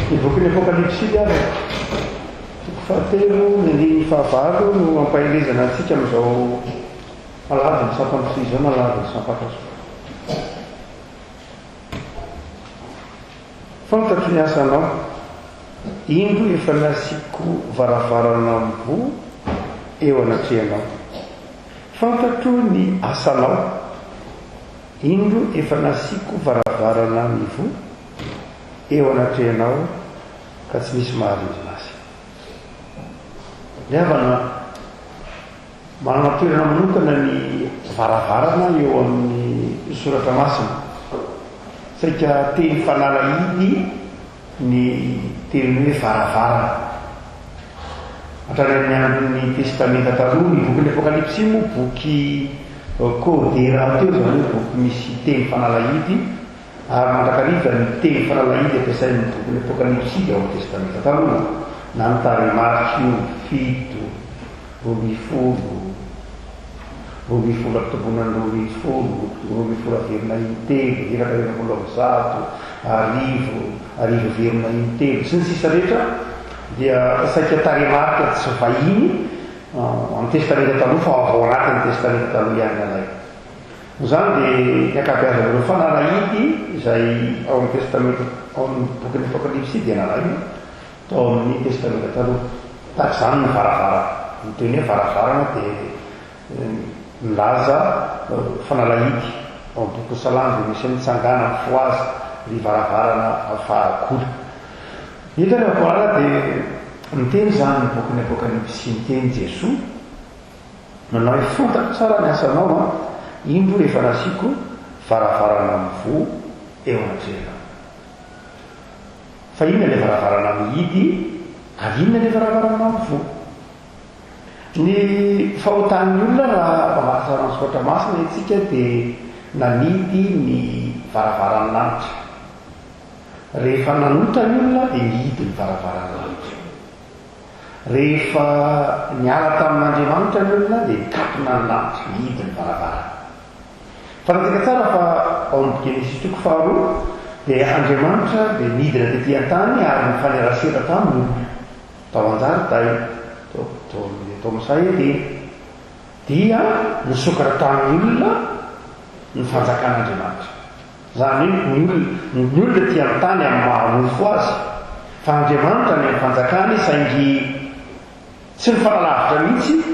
Nivoky ny apokalipsy avy fahatelo ny fahavalo no ampahelezana antsika amin'izao alaviny sampampisy izao na alaviny sampakaso. Fantatro ny asanao, indro efa nasiko varavarana ambo eo anatrehanao. Fantatro ny asanao, indro efa nasiko varavarana mivo eo anatrehanao ka tsy misy maharindrina azy. Leavana manana toerana manokana ny varavarana eo amin'ny soratra masina. Saika teny fanalahidy ny teny hoe varavarana. Hatrany amin'ny testamenta taloha ny boky ny apokalipsy moa boky kodera teo zany hoe boky misy teny fanalahidy, ary mandrakariva ny teny fanalahidy ampiasain'ny boky ny apokalipsy ao amin'ny testamenta taloha. Na ny tarimarky fito, roby folo akitobonan roby folo averina intelo, irakarerakolo zato, arivo verina intelo, sy ny sisa rehetra dia saika tarimarky tsy vahiny amin'ny testamenta taloha fa ao anatin'ny testamenta taloha ihany alay. Zany dia ny akabeazan'ireo fanalahidy izay ao amin'ny testamenta ao amin'ny boky ny apokalipsy dia nalaina tao amin'ny testamenta taloha. Tahaka izany ny varavara, nyteny hoe varavarana dia milaza fanalahidy ao amin'ny boky Salamy misy mitsangana foazy ny varavarana fahagola. Hitany akoala dia miteny zany ny boky ny apokalipsy, miteny Jesoa manao hoe fantako tsara ny asanao indro efa nasiko varavarana mivo eo anatrehanao. Fa inona ilay varavarana mihidy ary inona ilay varavarana mivo? Ny fahotan'ny olona raha mamaky soatra masina itsika dia nanidy ny varavarana lanitra. Rehefa nanotra ny olona dia mihidy ny varavarana lanitra. Rehefa niala tamin'Andriamanitra ny olona dia mikatona ny lanitra, mihidy ny varavarana. Fanatika tsara fa ao amin'ny Genesis toko faharoa dia Andriamanitra dia midina tetỳ an-tany ary mifanerasera tamin'ny olona. Tao anjariday, tao Mosay teny dia nisokatra tamin'ny olona ny fanjakan'Andriamanitra. Zany hoe ny olona ty amin'ny tany amin'ny mahamofo azy, fa Andriamanitra ny fanjakany saingy tsy mifanalavitra mihitsy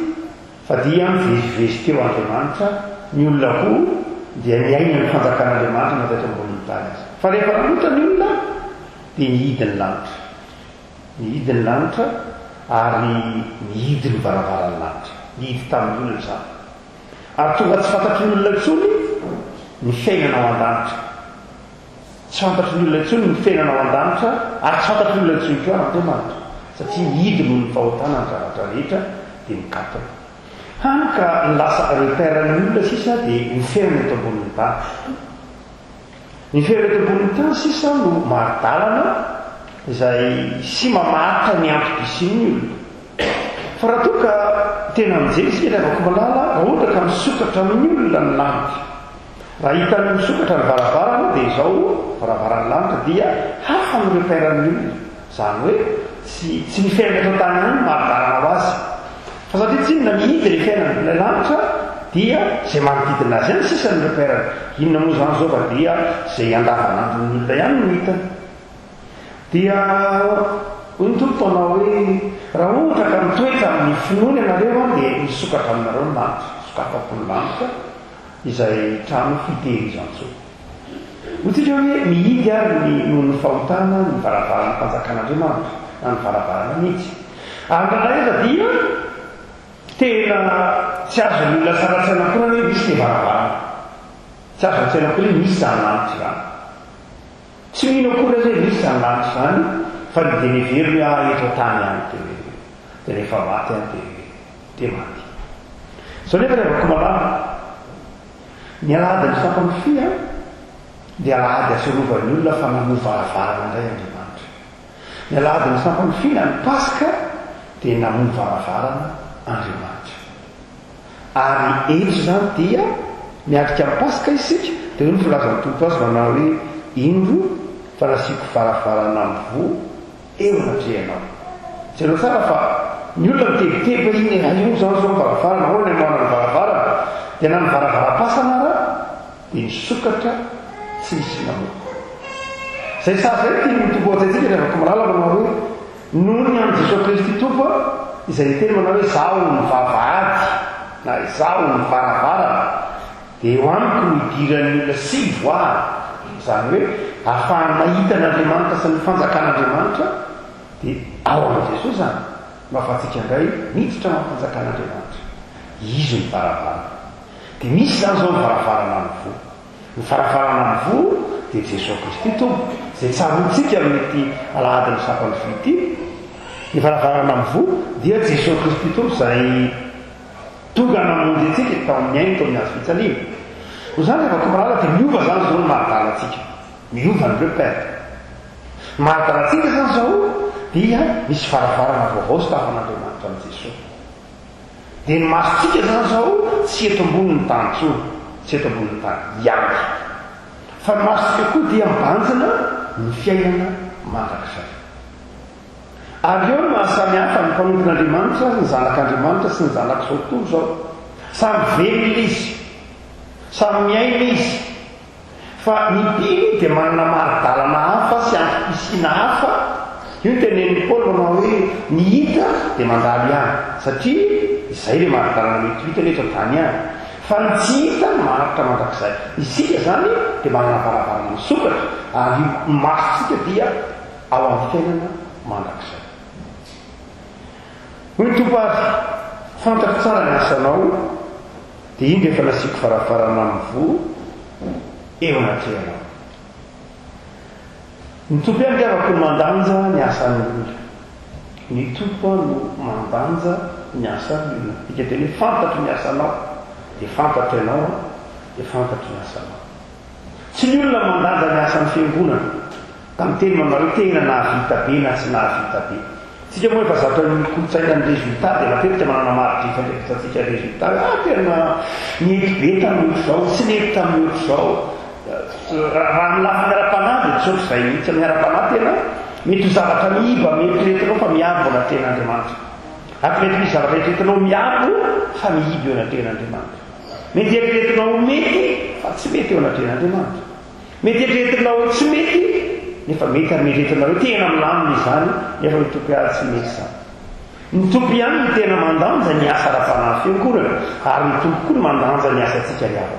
fa dia mivezivezy teo Andriamanitra. Ny olona koa dia niaina ny fanjakan'Andriamanitra nataitra ambonin'ny tany azy. Fa rehefa nanotra ny olona dia nihidy ny lanitra, nihidy ny lanitra ary nihidy ny varavaran'ny lanitra, nihidy tamin'ny olona zany. Ary tonga tsy fantatry ny olona intsony ny fiainana ao an-danitra. Tsy fantatry ny olona intsony ny fiainana ao an-danitra ary tsy fantatry ny olona intsony koa Andriamanitra, satria nihidy noho ny fahotana ny zavatra rehetra dia mikatona. Hany ka ny lasa reperan'ny olona sisa dia ny fiainana eto ambonin'ny tany. Ny fiainana eto ambonin'ny tany sisa no maridalana izay sy mamaritra ny antom-pisian'ny olona. Fa raha toa ka tena mijery sika afaka malala, raha ohatra ka misokatra amin'ny olona ny lanitra, raha hitany misokatra ny varavarana dia izao varavaran'ny lanitra dia hafa ny reperan'ny olona. Zany hoe tsy ny fiainana eto an-tany ihany maridalana ho azy, fa satria tsy inona mihidy ny fiainana ilay lanitra dia izay manodidina azy ihany sisa ny reperana. Inona moa zany zao fa dia izay andavanandron'ny olona ihany no hitany. Dia ny tomponao hoe raha ohatra ka mitoetra amin'ny finoana ianareo dia misokatra aminareo ny lanitra, sokafako ny lanitra izay trano fitehirizantsony. Hotsika hoe mihidy ary noho ny fahotana ny varavarana mpanjakan'Andriamanitra na ny varavarana mihitsy. Andrareza dia tena tsy azo ny olona saratsana koa hoe misy ny varavarana, tsy azo an-tsaina koa hoe misy zany lanitra zany. Tsy mino akory zay misy zany lanitra zany fa ny dia nivery hoe eto tany any dia rehefa maty any dia maty. Zao nefa rehefa komalana ny alahady ny sampany fia dia alahady asorovan'ny olona fa namoa varavarana indray Andriamanitra. Ny alahady ny sampany fia ny Paska dia namoa varavarana Andriamanitra. Ary eto zany dia miarika amin'ny Paska isika dia hoe ny filazan'ny tompo azy manao hoe indro fa nasiko varavarana mivo eo natrehanao tsy anao tsara fa ny olona mitebiteby iny io zao zao mivaravarana olona moana ny varavarana dia na mivaravaram-pasana raha dia nisokatra tsy misy namoko zay sazay tia mitomboatsika rehefa malala manao hoe noho ny amin'ny Jesosy Kristy tompo izay teny manao hoe zaho ny vavahady na izaho ny varavarana dia eo amiko midiran'ny olona sy voary izany hoe ahafahany mahita n'Andriamanitra sy ny fanjakan'Andriamanitra dia ao amin'i Jesosy zany mahafatsika indray miditra amin'ny fanjakan'Andriamanitra izy ny varavarana dia misy zany zao ny varavarana amin'ny vo ny varavarana amin'ny vo dia Jesosy Kristy tompo zay tsarontsika amin'ity alahady ny sapany fity ny varavarana amin'ny vo dia Jesosy Kristy tompo zay tonga namonjy antsika tao amin'ny ainy tao amin'ny azo fitsaliana ho zany rehefa komalala dia miova zany zao ny maridala antsika miova ny repère maridala antsika zany zao dia misy varavarana vaovao sy tafan'Andriamanitra amin'i Jesosy dia ny masontsika zany zao tsy eto ambonin'ny tany tsony tsy eto ambonin'ny tany ihany fa ny masontsika koa dia mibanjina ny fiainana mandrakizay ary eo no mahasamy hafa ny mpanompon'Andriamanitra ny zanak'Andriamanitra sy ny zanak'izao tontolo zao samy velona izy samy miaina izy fa ny mpino dia manana maridalana hafa sy antom-pisina hafa io tenen'ny Paoly manao hoe ny hita dia mandalo ihany satria izay le maridalana mety hita rehetra tany ihany fa ny tsy hita manaritra mandrakizay isika zany dia manana varavarana misokatra ary masontsika dia ao amin'ny fiainana mandrakizay hoy tompo ary fantako tsara ny asanao dia iny rehefa nasiako varavarana amin'ny vo eo anatrehanao ny tompo ihany tiavako ny mandanja ny asan'ny olona ny tompo no mandanja ny asan'ny olona ika teny hoe fantatro ny asanao dia fantatro ianao dia fantatro ny asanao tsy ny olona mandanja ny asan'ny fiangonana ka miteny manao hoe tena nahavita be na tsy nahavita be tsika moa efa zato ny kolotsaina ny résultat dia matetika manana marodrifa ndraikisatsika résultat tena niety be tamin'ny ohatr'izao tsy nety tamin'ny ohatr'izao raha milafa miara-panahy dia tsotra izay mihitsy miara-panahy tena mety ho zavatra miiba mety retinao fa miabo eo anaten'Andriamanitra ary mety misy zavatra retinao miabo fa miiba eo anaten'Andriamanitra mety retinao mety fa tsy mety eo anaten'Andriamanitra mety retinao tsy mety nefa mety ary mieretinao hoe tena milamina izany nefa ny tompo ihany tsy mety zany ny tompo ihany ny tena mandanja ny asa ra-panahy fiangonana ary ny tompo koa ny mandanja ny asantsika riava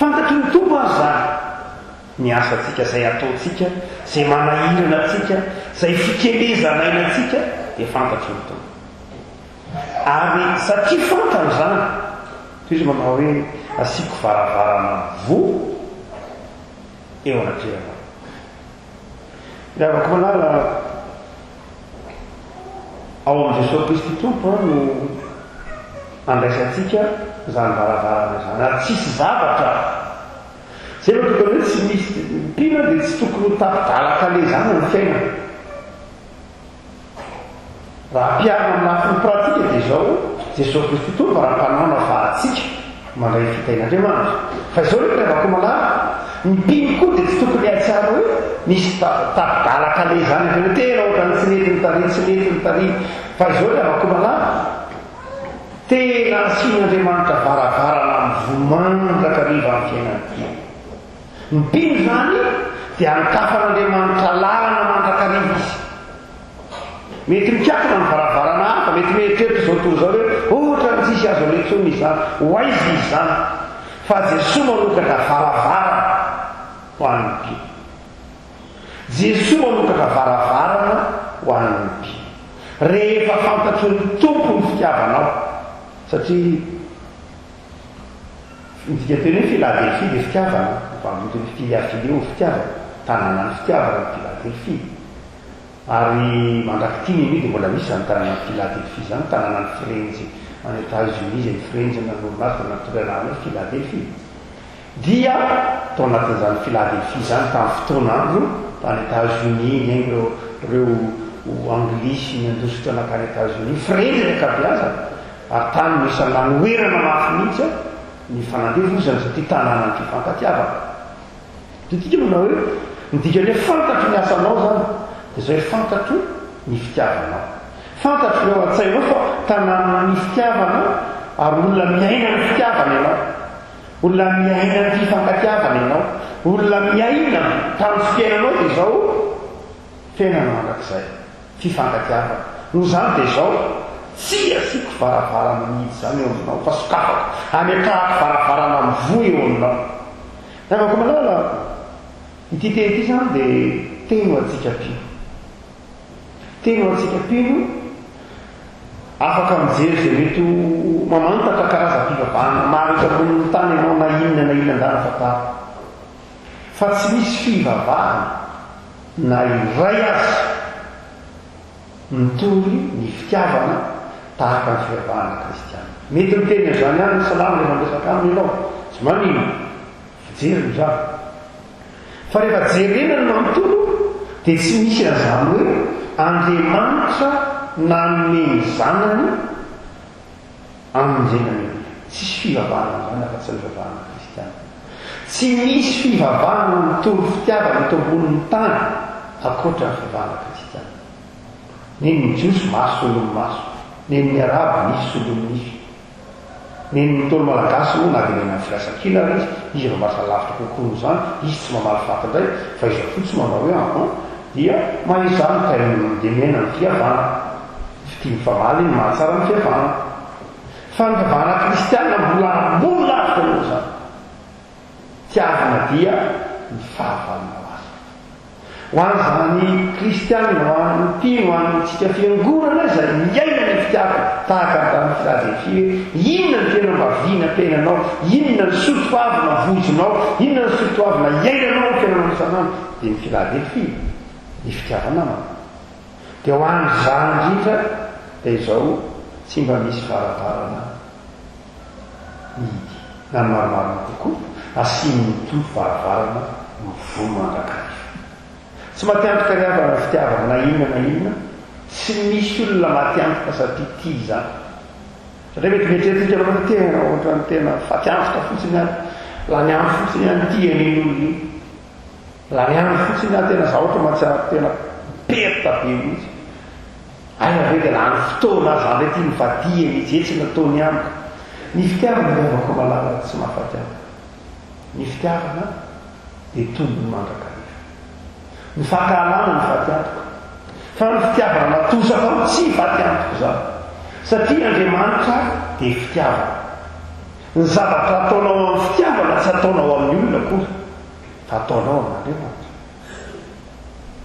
fantatry ny tompo azy zany ny asantsika zay ataontsika zay manahirana atsika zay fikelezana atsika dia fantatry ny tompo ary satria fantany zany toy izy manao hoe asiako varavarana vo eo anatrehanao rehavako malala ao amin'i Jesosy Kristy tompo no andraisantsika zany varavarana zany ary tsisy zavatra zay no tokony hoe tsy misy mpina dia tsy tokony ho tapidalakale zany ny fiaina raha mpiarina amin'ny lafiny pratika dia zao Jesosy Kristy tompo varam-panana vahatsika mandray fitain'Andriamanitra fa izao rehefa rehavako malala ny mpino koa dia tsy tokony hatsara hoe misy tapidalakale zany hoe tena ohatrany tsy nety nytari tsy nety nytari fa izao rehavako malala tena asian'Andriamanitra varavarana mivomandraka riva amin'ny fiainany ny mpino zany dia ankafan'Andriamanitra lalana mandrakariva izy mety mikakina ny varavarana hafa mety mieritreritra zao toy zao hoe ohatra ny tsisy azo letsony izany hoaizy izy zany fa Jesosy manokatra varavarana ho an'ny mpino Jesosy manokatra varavarana ho an'ny mpino rehefa fantatry ny tompo ny fitiavanao satria midika teny hoe Philadelphie dia fitiavana mivamotony Philadelphie ho fitiavana tanàna ny fitiavana ny Philadelphie ary mandrakitiny iny dia mbola misy zany tanàna ny Philadelphie zany tanàna ny Frenzy any États-Unis zay ny Frenzy nanorinazy natorana hoe Philadelphie dia tao anatin'izany Philadelphie zany tamin'ny fotoanandro tany États-Unis ny ireo anglisy ny indositra nakany États-Unis Frenzy ny akabeazana ary tany misy nanoerana mafy mihitsy ny fanandevozana satria tanàna ny fifankatiavana dia tika manao hoe midika hoe fantatry ny asanao zany dia zao hoe fantatro ny fitiavanao, fantatro eo an-tsainao fa tanàna ny fitiavana ary olona miaina ny fitiavana ianao, olona miaina ny fifankatiavana ianao, olona miaina tamin'ny fiainanao dia zao fiainana mandrakizay fifankatiavana. No zany dia zao tsy asiako varavarana mihidy zany eo aminao fa sokafako ametrahako varavarana mivoa eo aminao. Afaka malala ity teny ity zany dia teny ho antsika pino, teny ho antsika pino afaka mijery zay mety mamantatra karazam-pivavahana maro eto ambonin'ny tany ianao na inona na ilan-dana fatara, fa tsy misy fivavahana na iray azy mitory ny fitiavana tahaka ny fivavahana kristiana. Mety miteny an'izany ihany ny salama rehefa miresaka aminy ianao tsy manino fijery mizany, fa rehefa jerena no manontolo dia tsy misy an'izany hoe Andriamanitra nanome ny zanany amonjenany tsisy fivavahana zany afa-tsy ny fivavahana kristiana. Tsy misy fivavahana mitory fitiavana eto ambonin'ny tany akoatra ny fivavahana kristiana. Neny ny jiosy maso solomy maso, neny ny arabo nisy solomy nisy, neny ny tolo malagasy moa na dia neny amin'ny firasakina izy izy ro mahasalavitra kokoa zany, izy tsy mamaly faty indray fa izy fotsy manao hoe dia mahizany tain'ny dia mena ny fiavana fitia mifamaly ny mahatsara ny fiavana. Fa ny fivavahana kristiana mbola ambony lavitra moa zany, tiavana dia ny fahavalona azy ho an'izany kristiana, ho an'ny mpino, ho an'ntsika fiangorana izay miaina ny fitiavana tahaka ny filazenfy hoe inona ny fiainam-baviana tenanao, inona ny sotoavina vozonao, inona ny sotoavina iainanao ny fiainanao isanandro dia ny filazenfy ny fitiavana mana. Dia ho an'izany indrindra dia izao tsy mba misy varavarana mihidy na ny maromarona kokoa asiany mitovy varavarana mivoa mandrakariva. Tsy matiantoka riavana ny fitiavana na inona, tsy misy olona matiantoka satria tia zany. Satria mety mieritreritra manao tena ohatrany tena fatiantoka fotsiny any, la ny andro fotsiny any tia an'iny olona iny, la ny andro fotsiny any tena za ohatra mahatsiaro tena perta be mihitsy. Ay ave dia la ny fotoana zany ety nivadia mihitsy tsy nataony amiko. Ny fitiavana dia avako malala tsy mahafatiavana. Ny fitiavana dia tombony mandrakariva. Ny fahakalana ny fatiantoko, fa ny fitiavana natosaka tsy fatiantoko zany satria Andriamanitra dia fitiavana. Ny zavatra ataonao amin'ny fitiavana tsy ataonao amin'ny olona koa fa ataonao amin'Andriamanitra.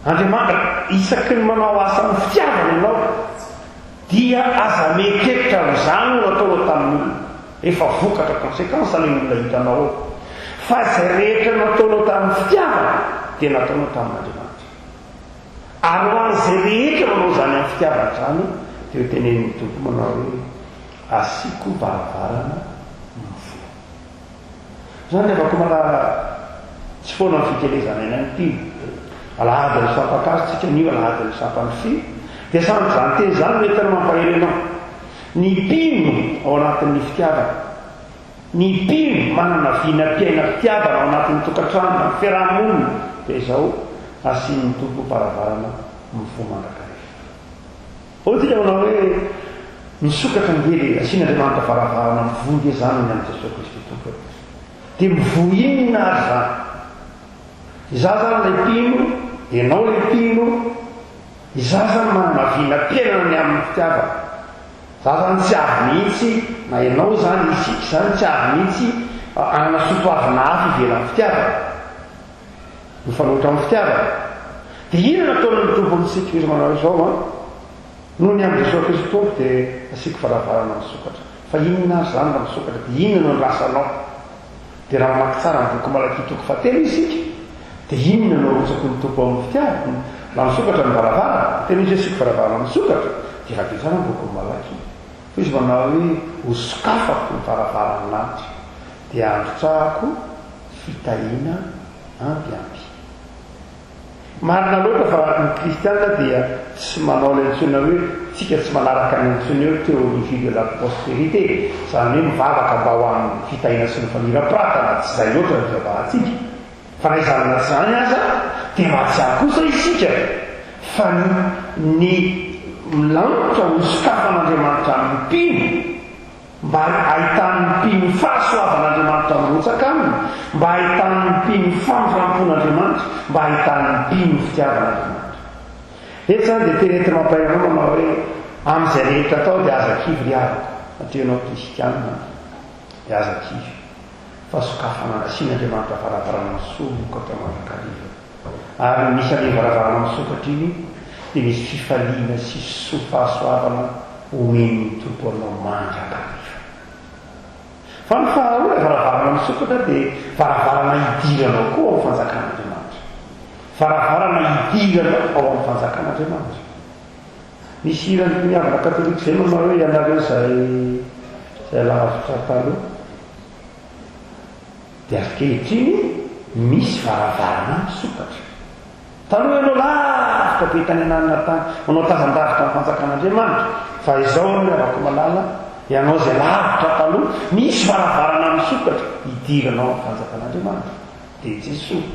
Andriamanitra isaky ny manao asa ny fitiavana ianao dia aza mekekitra amin'izany no nataonao tamin'ny olona, efa vokatra konsekansa ilay olona hitanao, fa izay rehetra nataonao tamin'ny fitiavana dia nataonao tamin'Andriamanitra. Ary ho an'izay rehetra manao zany amin'ny fitiavana zany dia ho tenenin'ny tompo manao hoe asiako varavarana mivoa. Zany afaka malala tsy foana ny fikelezana eny any mpino, alahady ny sampakazo tsika nio alahady ny sampany fi dia samy zany teny zany mety ny mampahelo ianao. Ny mpino ao anatin'ny fitiavana, ny mpino manana vinam-piaina fitiavana ao anatin'ny tokantrano na fiarahamonina dia izao asian'ny tompo varavarana mivoa mandrakariva. Ohatsika manao hoe misokatra ngely asian'Andriamanitra varavarana mivoa nge zany ny amin'ny Jesosy Kristy tompo dia mivoa inona azy zany. Iza zany ilay mpino, ianao ilay mpino, iza zany manana vinam-piainana ny amin'ny fitiavana. Za zany tsy avy mihitsy na ianao zany isiky zany tsy avy mihitsy anana sotoavina hafa ivelan'ny fitiavana, mifanohitra amin'ny fitiavana. Dia inona nataona ny tompo nisika izy manao izao noho ny amin'ny Jesosy Kristy tompo dia asiako varavarana misokatra. Fa inona azy zany raha misokatra dia inona no lasanao. Dia raha mamaky tsara ny boky Malakitoko fatelo isika dia inona no rotsako ny tompo amin'ny fitiavana, la misokatra ny varavarana, tena izy asiako varavarana misokatra dia raha dia zany ny boky Malaky. Fa izy manao hoe hosokafako ny varavarana lanitra dia androtrahako fitahiana ambiamby. Marina loatra fa ny kristiana dia tsy manao ilay antsoina hoe tsika tsy manaraka ny antsoina hoe théologie de la postérité, zany hoe mivavaka mba ho amin'ny fitahiana sy ny famirapiratana, tsy izay loatra ny fivavahantsika. Fa na izany na zany aza dia mahatsiaro kosa isika fa ny milanitra ho sokafan'andriamanitra amin'ny mpino mba ahitany mpino fahasoavan'andriamanitra mirotsaka aminy, mba ahitany mpino famifampon'andriamanitra, mba ahitany mpino fitiavan'andriamanitra. Eto zany dia tenentina mampainanao manao hoe amin'izay rehetra atao dia aza-kivy ry avako, satria ianao kristianina dia aza-kivy fa sokafana asian'andriamanitra varavarana misokatra mandrakariva. Ary misy ane varavarana misokatra iny dia misy fifaliana sy fahasoavana omen'ny tompo anao mandrakariva. Fa ny faharoa varavarana misokatra dia varavarana idiranao koa ao fanjakan'andriamanitra, varavarana idiranao ao amin'ny fanjakan'andriamanitra. Misy irany miavana katolika izay manao hoe ianareo zay lavitra taloha dia ankehitriny misy varavarana misokatra. Taloha ianao lavitra be tany ananina tany manao tazan-davitra amin'ny fanjakan'andriamanitra, fa izao no avako malala ianao zay lavitra taloha misy varavarana misokatra idiranao amin'ny fanjakan'andriamanitra dia Jesosy.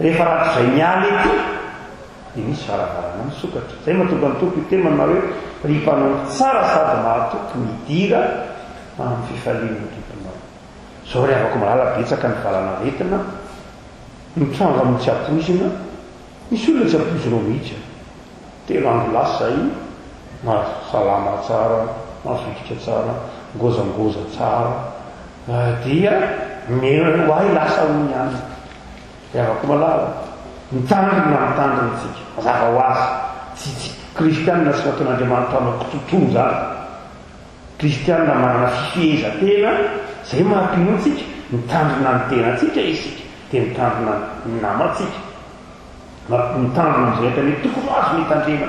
Rehefa ratrizay miala ety dia misy varavarana misokatra. Zay mahatonga ny tompo iteny manao hoe ry mpanompy tsara sady mahatoky midira amin'ny fifaliana tomponao. Zao ry avako malala betsaka ny valana retina mitranga amin'ny tsy apoizina, misy olona tsy apoizinao mihitsy, telo andro lasa zay mahasalama tsara, mahafikitra tsara, ngozangoza tsara, dia mero ahy lasa ony any. Ry avako malala mitandrina mitandrina tsika mazava ho azy tsy kristianina sy nataon'andriamanitra mampitotono zany. Kristianina manana fifehezan-tena zay mahampino antsika, mitandrina ny tenatsika isika dia mitandrina ny namatsika, mitandrina ny rehetra ny tokony azo mitandrina.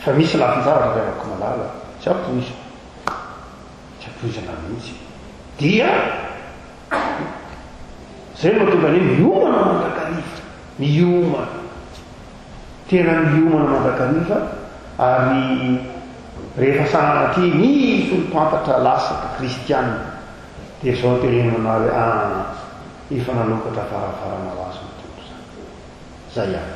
Fa misy lafin-javatra ry avako malala tsy apoizina mihitsy dia zay mahatonga ny miomana mandrakariva, miomana tena miomana mandrakariva. Ary rehefa sanatri misy olo mpantatra lasaka kristianina dia zao terenana hoe efa nanokatra varavarana ho azy mitompo zany, zay ihany.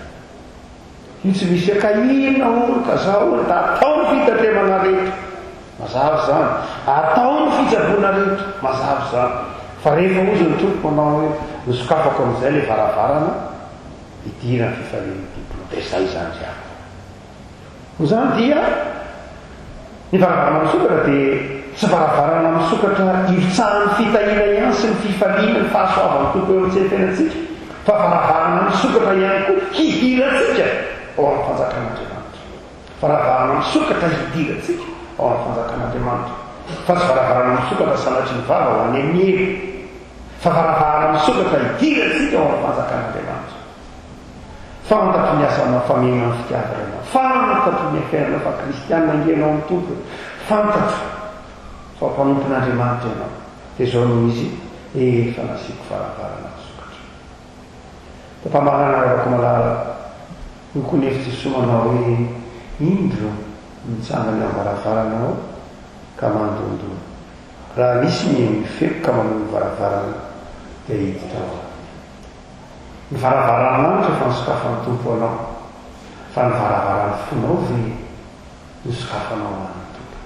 Io tsy misy akahina olo ka zao da atao ny fitandremana rehetra mazava zany, atao ny fitsaboana rehetra mazava zany. Fa rehefa ozy ny tompo manao hoe nisokafako amin'izay le varavarana idirana fifaliana tompono dia zay zany ziako. Ho zany dia ny varavarana misokatra dia tsy varavarana misokatra iritsahan'ny fitahina ihany sy ny fifaliana ny fahasoavan'ny tompo eo amin'ny-tsetenantsika, fa varavarana misokatra ihany koa hidirantsika ao amin'ny fanjakan'andriamanitra. Varavarana misokatra hidirantsika ao amin'ny fanjakan'andriamanitra, fa tsy varavarana misokatra sanatry ny vava ho any amin'ny elo, fa varavarana misokatra hidirantsika ao amin'ny fanjakan'andriamanitra. Fantatro ny asana famena ny fitiavarana, fantatro ny afiainana fa kristianina ingenao amin'ny tompo, fantatro fa mpanompon'andriamanitra ianao. Dia zao noho izy efa nasiako varavarana misokatra. Mpamanana avako malala nykonefy Jesosy manao hoe indro mitsangany amin'ny varavaranao ka mandondona, raha misy mifeko ka manao ny varavarana dia hiditra ao. Ny varavaran'andro efa nisokafan'ny tompo anao, fa ny varavaran'ny fonao ve nisokafanao amin'ny tompo.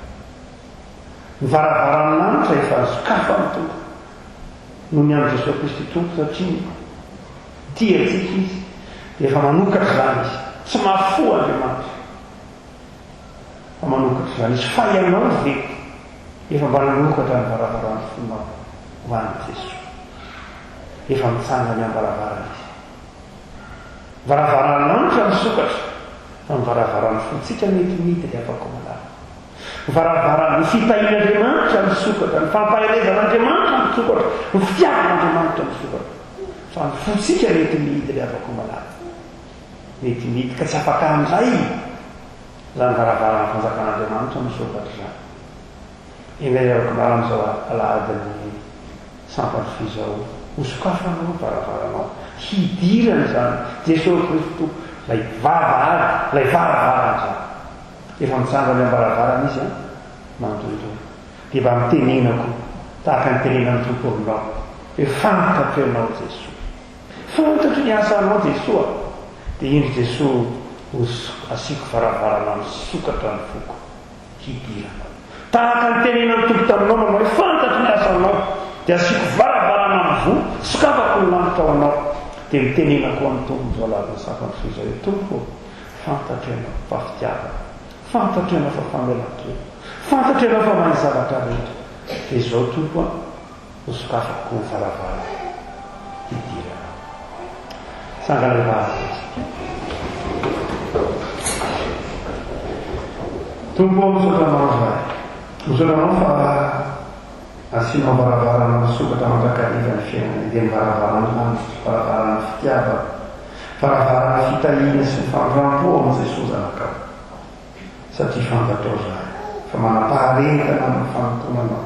Ny varavaran'andro efa nisokafan'ny tompo noho ny amin'ny Jesosy Kristy tompo, satria tiantsika izy dia efa manokatra zany izy, tsy mahafo Andriamanitra fa manokatra zany izy. Fa ianao ve efa mba nanokatra ny varavaran'ny fonao ho an'ny Jesosy, efa mitsangany amin'ny varavarana izy. Varavaran'andro misokatra fa ny varavaran'ny fontsika metimety dia afaka malala. Varavaran'ny fitahin'Andriamanitra misokatra, ny fampahelezan'Andriamanitra misokatra, ny fitiavan'Andriamanitra misokatra, fa ny fontsika metimety dia afaka malala. Metimety ka tsy afaka amin'izay zany varavaran'ny fanjakan'Andriamanitra misokatra zany. Indray afaka malala amin'izao alahadin'ny sampany fizao hosokafanao varavaranao, hidirana zany Jesosy Kristy lay vava lay varavarana zany efa mitsangany amin'ny varavarana izy mandondona. Dia mba mitenenako tahaka ny tenenan'ny tompo aminao hoe fantatro ianao Jesosy, fantatro ny asanao Jesosy. Dia indro Jesosy asiako varavarana misokatra ny foko hidirana tahaka ny tenena ny tompo taminao manao hoe fantatry ny asanao dia asiako varavarana ny vo sokafako ny lanitra ao anao dia mitenenako amin'ny tompo zoalavina sakany fizay hoe tompo fantatrena mpafitiavana fantatrena fa famelan-teo fantatrena fa mahay zavatra rehetra dia izao tompo a ho sokafako ny varavarana hidirana sangalevahatra tompo misotranao zay misotranao fa asianao varavarana misokatra mandrakariva ny fiainana dia mivaravarana lanitra varavarana fitiavana varavarana fitahiana sy ny fandrampo amin'izay Jesosy anakao satria fantatrao zay fa manapaharentana amin'ny fanotonanao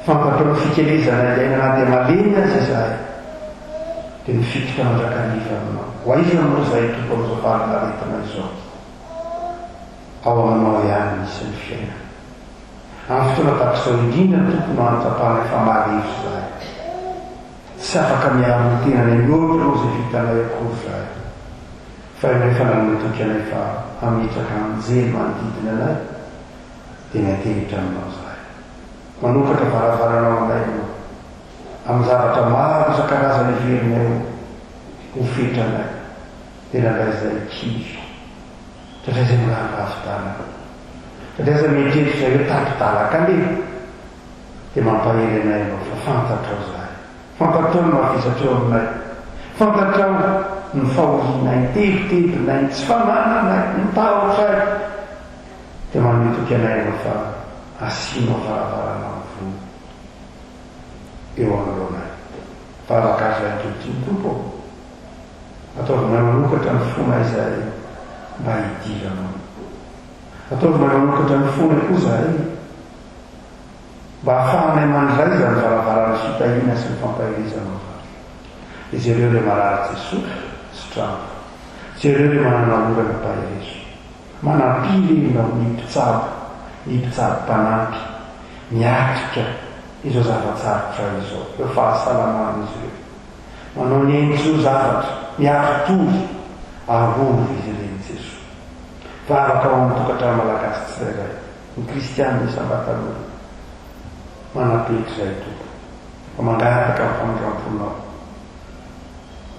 fantatrao fikelezana iainana dia malemy azy izay dia mifitrika mandrakariva aminao hoaiza moa zay tompo amin'izao valinaretana izao ao aminao ihany misy ny fiainana amin'ny fotoana takizao indrindra ny tompo no anotapahana efa maharivo zay tsy afaka miaro ny tenany miôtro zay vitanay akory zay fa rehefa nanometoky anay fa hametraka amin'jery manodidina anay dia mianteritra aminao zay manokatra varavaranao anay amin'ny zavatra maro isan-karazany iverinay ho fetranay dia nandray zay kivy satria zay milaravitana satria zay mietreritra zay hoe tapitalaka ane dia mampahery anay anao fa fantatrao zay fantatrao ny mahavisatrao aminay fantatrao ny fahorianay tebotebonay ny tsy fanananay ny tahotray dia manometoky anay anao fa asianao varavaranao vo eo amin'loanay fa afaka azy ankehitriny tompo ataovina manokatra ny fona izay mba hidiranao ataovina manokatra ny fona koa zay mba hahafahanay mandray zany varavarana fitahiana sy ny fampahirizanao zany izy ireo le marary Jesosy sy trano izy ireo le manana orana mpahirizo manampirenao ny mpitsabo mpanampy miatrika izao zavatsarotra izao eo fahasalamana izy ireo manao ny en'izao zavatra miaritory ahovo izy ireny Jesosy fa afaka ao amin'ny tokantrano malagasy tsirairay ny kristianina isambatan'olona manapetry zay tompo fa mangataka ny famindramponao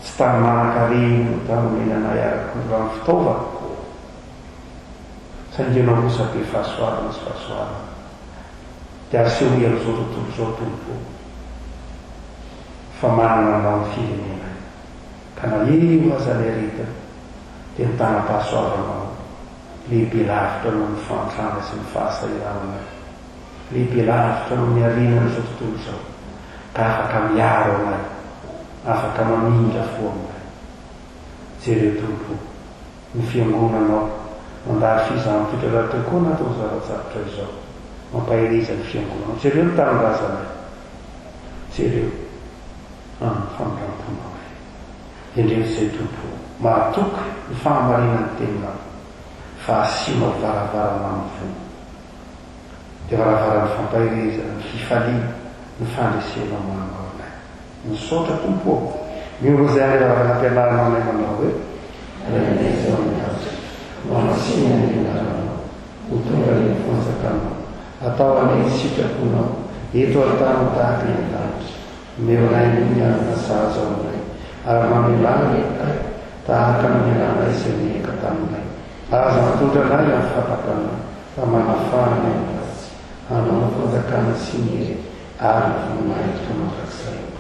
tsy tany manankareny no tanomenanay araka nyrano fitaovana sangenao mosabe fahasoavana sy fahasoavana dia aseho amin'izao tontolo zao tompo fa manana anao ny firenenay ka na eo aza le aretina dia ny tanam-pahasoavanao lehibe lavitra noho ny fantrana sy ny fahasahirananay lehibe lavitra noho ny arenana zao tontolo zao ka afaka miaro anay afaka mamindra fo aminay jereo tompo ny fiangonanao mandary fizahany fitraratra koa natao zavatsarotra izao mampahiriza ny fiangonanao jereo ny tanindrazanay jereo famindramponao indreo zay tompo mahatoky ny fahamarinany teninao fa asianao varavarana amin'ny vo dia varavarany fampahirizana ny fifaliana ny fandresena manao anay misaotra tompo miolo zay anay varavana ampianaranao anay manao hoe manasiana ny anranao ho tonga ny fonjakanao atao anay sitraponao eto atano tahaka ny lanitra meo anay mianana saza ao anay ary mamelana tahaka mamelana izay mieka taminay aza mitondranay amin'ny fahapatanay fa manafahana azy hanao ny fonjakana sy ny ary ny voninahitra mandrakizay